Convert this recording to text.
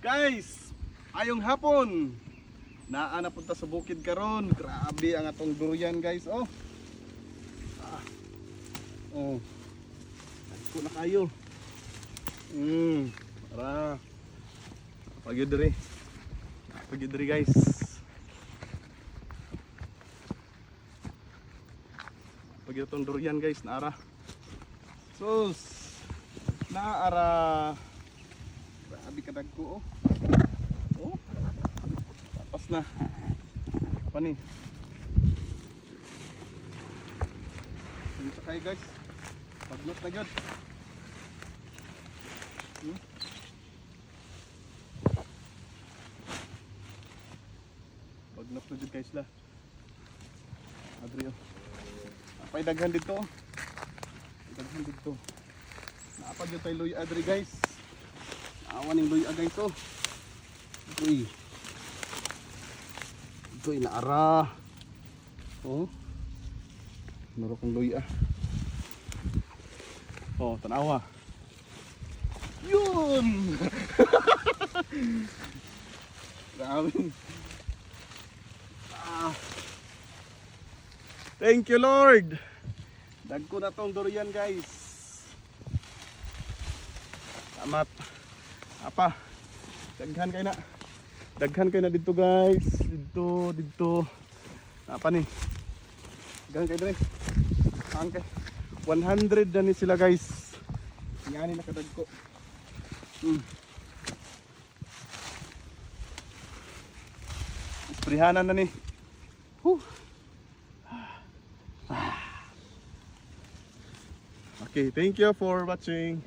Guys, ayong hapon. Naa na punta sa bukid karon. Grabe ang atong durian, guys. Oh. Oh. Ko na kayo. Para pagyudri. Pagyudri, guys. Pagyutong durian, guys, naara. Sus. Naara. Grabe kadag ko, oh. Oh. Tapos na. Pani. Dito kayo, guys. Paglot na agad. Paglot na agad, guys, la. Adrio. Apay daghan dito. Daghan dito. Naapag yung tayo luya, adri, guys. Naawan yung luya, guys, oh. Uy. Ito inaara. Oh. Meron kong luya. Oh, tanawa. Yun! Grabe. Thank you, Lord. Dagko na tong durian, guys. Tamat. Apa? Daghan kayo na. Daghan kayo na dito, guys. Dito. Apa ni? Daghan kayo na. Angke. 100 na ni sila, guys. Ngani nakadagko. Isprihanan na ni. Okay, thank you for watching.